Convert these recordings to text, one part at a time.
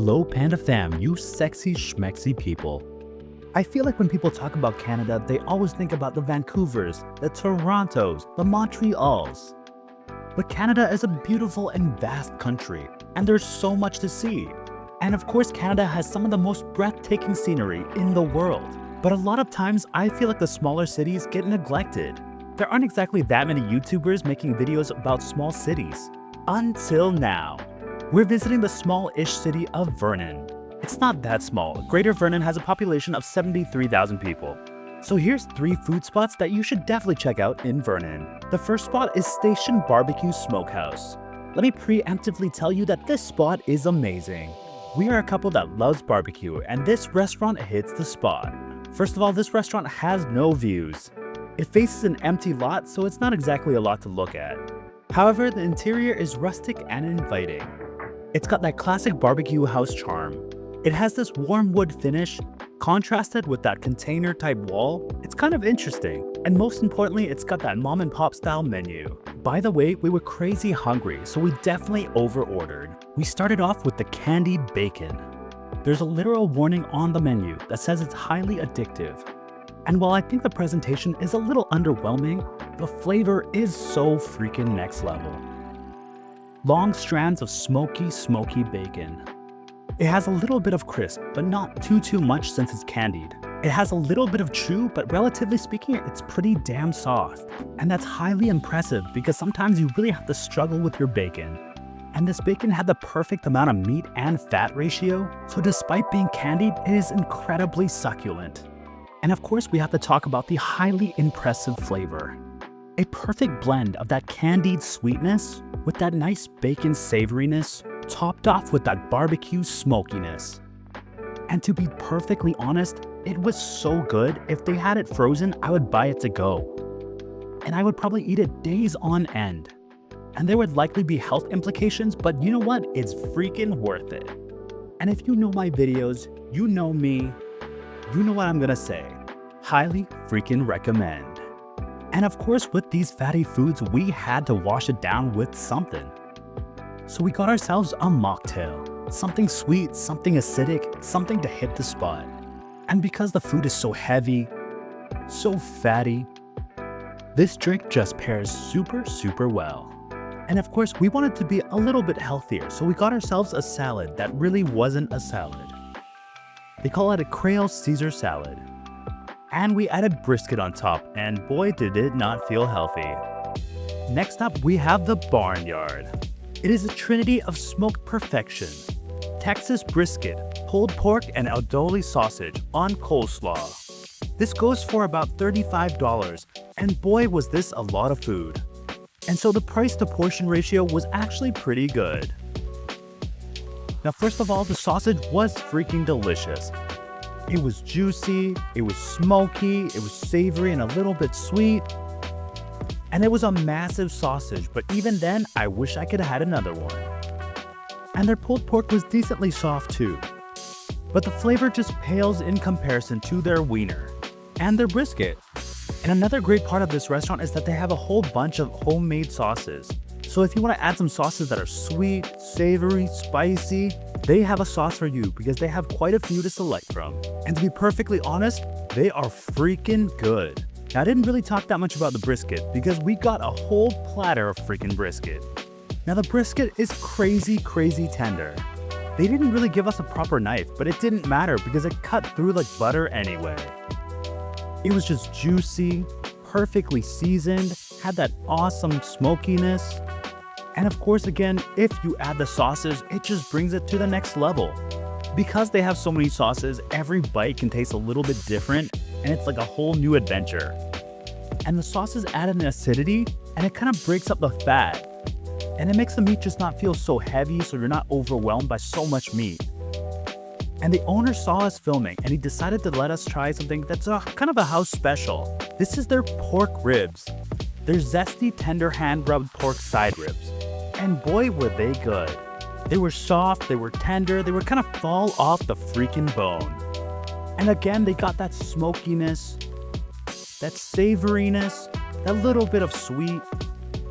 Hello Panda fam, you sexy schmexy people. I feel like when people talk about Canada, they always think about the Vancouvers, the Torontos, the Montreals. But Canada is a beautiful and vast country, and there's so much to see. And of course, Canada has some of the most breathtaking scenery in the world. But a lot of times, I feel like the smaller cities get neglected. There aren't exactly that many YouTubers making videos about small cities. Until now. We're visiting the small-ish city of Vernon. It's not that small. Greater Vernon has a population of 73,000 people. So here's 3 food spots that you should definitely check out in Vernon. The first spot is Station Barbecue Smokehouse. Let me preemptively tell you that this spot is amazing. We are a couple that loves barbecue, and this restaurant hits the spot. First of all, this restaurant has no views. It faces an empty lot, so it's not exactly a lot to look at. However, the interior is rustic and inviting. It's got that classic barbecue house charm. It has this warm wood finish, contrasted with that container type wall. It's kind of interesting. And most importantly, it's got that mom and pop style menu. By the way, we were crazy hungry, so we definitely over-ordered. We started off with the candied bacon. There's a literal warning on the menu that says it's highly addictive. And while I think the presentation is a little underwhelming, the flavor is so freaking next level. Long strands of smoky bacon. It has a little bit of crisp, but not too much since it's candied. It has a little bit of chew, but relatively speaking, it's pretty damn soft. And that's highly impressive because sometimes you really have to struggle with your bacon. And this bacon had the perfect amount of meat and fat ratio, so despite being candied, it is incredibly succulent. And of course, we have to talk about the highly impressive flavor. A perfect blend of that candied sweetness with that nice bacon savoriness, topped off with that barbecue smokiness. And to be perfectly honest, it was so good, if they had it frozen, I would buy it to go. And I would probably eat it days on end. And there would likely be health implications, but you know what? It's freaking worth it. And if you know my videos, you know me, you know what I'm gonna say. Highly freaking recommend. And of course, with these fatty foods, we had to wash it down with something. So we got ourselves a mocktail. Something sweet, something acidic, something to hit the spot. And because the food is so heavy, so fatty, this drink just pairs super well. And of course, we wanted to be a little bit healthier, so we got ourselves a salad that really wasn't a salad. They call it a Creole Caesar salad. And we added brisket on top, and boy did it not feel healthy. Next up, we have the Barnyard. It is a trinity of smoked perfection. Texas brisket, pulled pork, and aldoli sausage on coleslaw. This goes for about $35, and boy was this a lot of food. And so the price to portion ratio was actually pretty good. Now first of all, the sausage was freaking delicious. It was juicy, it was smoky, it was savory and a little bit sweet. And it was a massive sausage, but even then, I wish I could have had another one. And their pulled pork was decently soft too. But the flavor just pales in comparison to their wiener and their brisket. And another great part of this restaurant is that they have a whole bunch of homemade sauces. So if you want to add some sauces that are sweet, savory, spicy, they have a sauce for you because they have quite a few to select from. And to be perfectly honest, they are freaking good. Now, I didn't really talk that much about the brisket because we got a whole platter of freaking brisket. Now, the brisket is crazy tender. They didn't really give us a proper knife, but it didn't matter because it cut through like butter anyway. It was just juicy, perfectly seasoned, had that awesome smokiness. And of course, again, if you add the sauces, it just brings it to the next level. Because they have so many sauces, every bite can taste a little bit different, and it's like a whole new adventure. And the sauces add an acidity, and it kind of breaks up the fat. And it makes the meat just not feel so heavy, so you're not overwhelmed by so much meat. And the owner saw us filming, and he decided to let us try something that's kind of a house special. This is their pork ribs. They're zesty, tender, hand-rubbed pork side ribs. And boy, were they good. They were soft, they were tender, they were kind of fall off the freaking bone. And again, they got that smokiness, that savoriness, that little bit of sweet,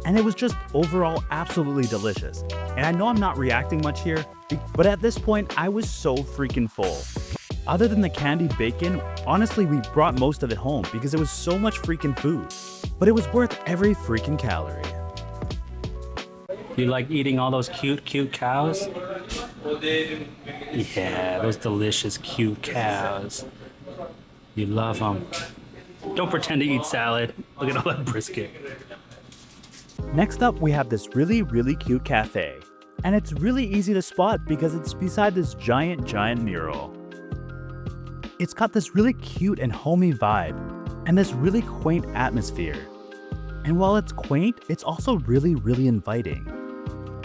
and it was just overall absolutely delicious. And I know I'm not reacting much here, but at this point, I was so freaking full. Other than the candied bacon, honestly, we brought most of it home because it was so much freaking food. But it was worth every freaking calorie. You like eating all those cute cows? Yeah, those delicious cute cows. You love them. Don't pretend to eat salad. Look at all that brisket. Next up, we have this really cute cafe. And it's really easy to spot because it's beside this giant mural. It's got this really cute and homey vibe, and this really quaint atmosphere. And while it's quaint, it's also really inviting.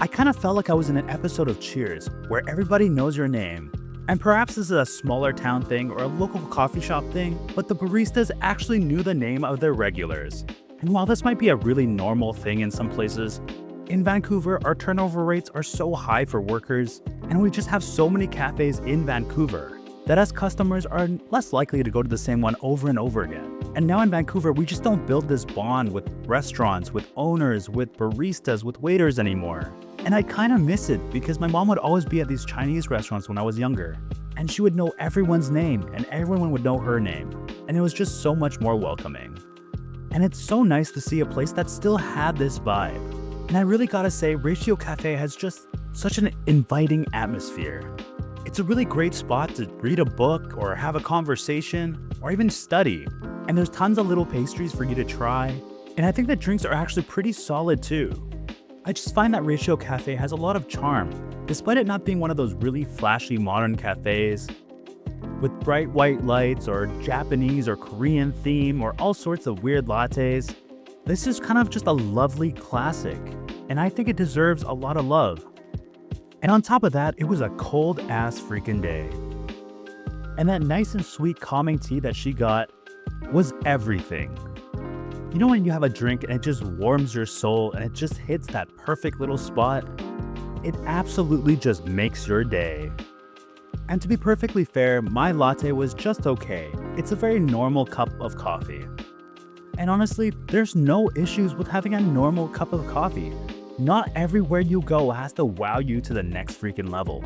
I kind of felt like I was in an episode of Cheers, where everybody knows your name. And perhaps this is a smaller town thing or a local coffee shop thing, but the baristas actually knew the name of their regulars. And while this might be a really normal thing in some places, in Vancouver, our turnover rates are so high for workers, and we just have so many cafes in Vancouver that us customers are less likely to go to the same one over and over again. And now in Vancouver, we just don't build this bond with restaurants, with owners, with baristas, with waiters anymore. And I kind of miss it because my mom would always be at these Chinese restaurants when I was younger, and she would know everyone's name and everyone would know her name. And it was just so much more welcoming. And it's so nice to see a place that still had this vibe. And I really gotta say, Ratio Cafe has just such an inviting atmosphere. It's a really great spot to read a book or have a conversation or even study. And there's tons of little pastries for you to try. And I think the drinks are actually pretty solid too. I just find that Ratio Cafe has a lot of charm, despite it not being one of those really flashy modern cafes with bright white lights or Japanese or Korean theme or all sorts of weird lattes. This is kind of just a lovely classic, and I think it deserves a lot of love. And on top of that, it was a cold ass freaking day. And that nice and sweet calming tea that she got was everything. You know when you have a drink and it just warms your soul and it just hits that perfect little spot? It absolutely just makes your day. And to be perfectly fair, my latte was just okay. It's a very normal cup of coffee. And honestly, there's no issues with having a normal cup of coffee. Not everywhere you go has to wow you to the next freaking level.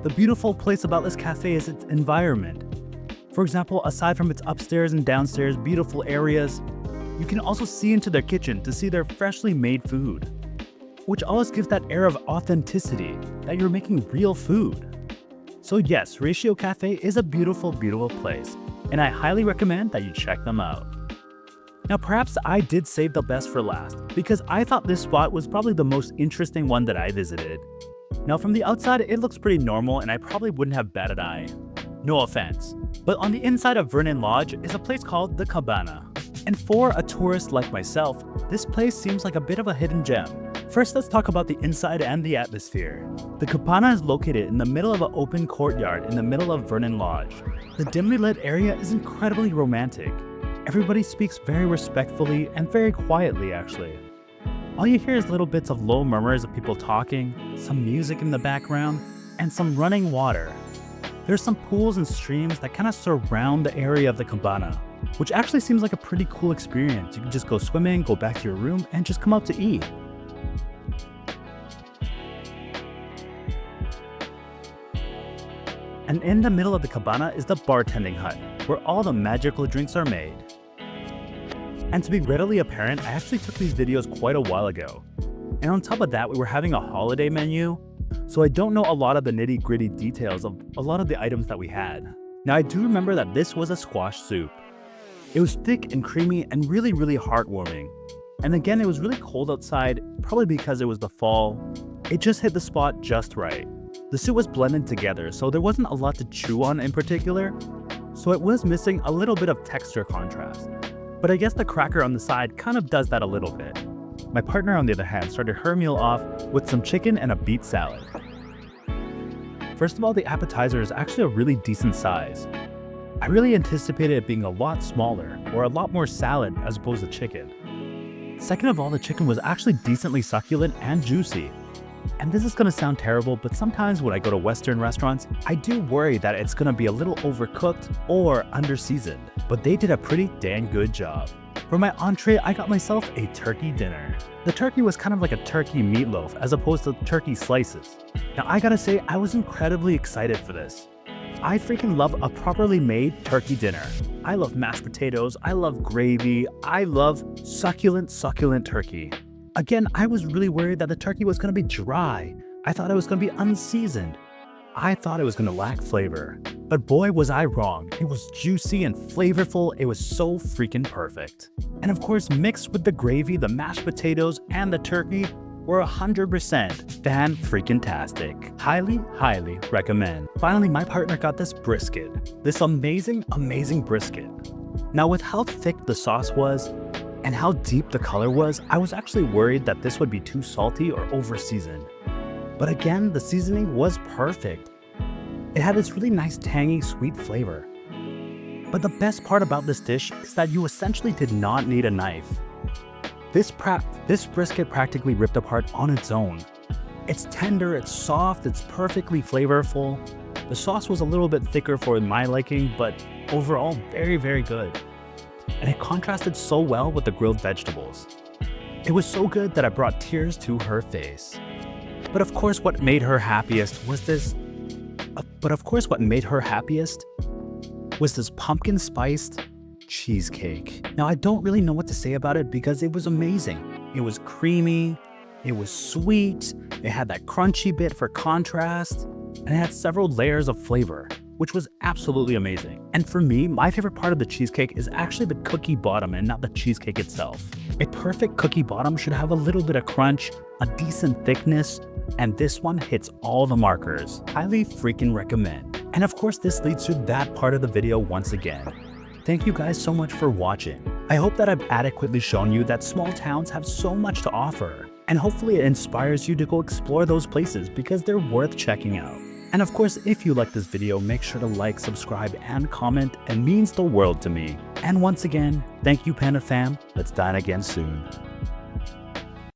The beautiful place about this cafe is its environment. For example, aside from its upstairs and downstairs beautiful areas, you can also see into their kitchen to see their freshly made food, which always gives that air of authenticity that you're making real food. So yes, Ratio Cafe is a beautiful place, and I highly recommend that you check them out. Now perhaps I did save the best for last, because I thought this spot was probably the most interesting one that I visited. Now from the outside, it looks pretty normal and I probably wouldn't have batted an eye. No offense. But on the inside of Vernon Lodge is a place called the Cabana. And for a tourist like myself, this place seems like a bit of a hidden gem. First, let's talk about the inside and the atmosphere. The Cabana is located in the middle of an open courtyard in the middle of Vernon Lodge. The dimly lit area is incredibly romantic. Everybody speaks very respectfully and very quietly actually. All you hear is little bits of low murmurs of people talking, some music in the background, and some running water. There's some pools and streams that kind of surround the area of the Cabana, which actually seems like a pretty cool experience. You can just go swimming, go back to your room, and just come out to eat. And in the middle of the Cabana is the bartending hut, where all the magical drinks are made. And to be readily apparent, I actually took these videos quite a while ago. And on top of that, we were having a holiday menu, so I don't know a lot of the nitty-gritty details of a lot of the items that we had. Now I do remember that this was a squash soup. It was thick and creamy and really heartwarming. And again, it was really cold outside, probably because it was the fall. It just hit the spot just right. The soup was blended together, so there wasn't a lot to chew on in particular, so it was missing a little bit of texture contrast. But I guess the cracker on the side kind of does that a little bit. My partner, on the other hand, started her meal off with some chicken and a beet salad. First of all, the appetizer is actually a really decent size. I really anticipated it being a lot smaller, or a lot more salad as opposed to chicken. Second of all, the chicken was actually decently succulent and juicy. And this is gonna sound terrible, but sometimes when I go to Western restaurants, I do worry that it's gonna be a little overcooked or under-seasoned, but they did a pretty dang good job. For my entree, I got myself a turkey dinner. The turkey was kind of like a turkey meatloaf as opposed to turkey slices. Now I gotta say, I was incredibly excited for this. I freaking love a properly made turkey dinner. I love mashed potatoes, I love gravy, I love succulent turkey. Again, I was really worried that the turkey was gonna be dry. I thought it was gonna be unseasoned. I thought it was gonna lack flavor. But boy was I wrong. It was juicy and flavorful. It was so freaking perfect. And of course, mixed with the gravy, the mashed potatoes, and the turkey were 100% fan-freaking-tastic. Highly recommend. Finally, my partner got this brisket. This amazing brisket. Now with how thick the sauce was and how deep the color was, I was actually worried that this would be too salty or over-seasoned. But again, the seasoning was perfect. It had this really nice tangy, sweet flavor. But the best part about this dish is that you essentially did not need a knife. This brisket practically ripped apart on its own. It's tender, it's soft, it's perfectly flavorful. The sauce was a little bit thicker for my liking, but overall very good. And it contrasted so well with the grilled vegetables. It was so good that I brought tears to her face. But of course what made her happiest was this pumpkin spiced cheesecake. Now I don't really know what to say about it because it was amazing. It was creamy, it was sweet, it had that crunchy bit for contrast, and it had several layers of flavor, which was absolutely amazing. And for me, my favorite part of the cheesecake is actually the cookie bottom and not the cheesecake itself. A perfect cookie bottom should have a little bit of crunch, a decent thickness, and this one hits all the markers. Highly freaking recommend. And of course, this leads to that part of the video once again. Thank you guys so much for watching. I hope that I've adequately shown you that small towns have so much to offer, and hopefully it inspires you to go explore those places because they're worth checking out. And of course, if you like this video, make sure to like, subscribe, and comment. It means the world to me. And once again, thank you Panda fam. Let's dine again soon.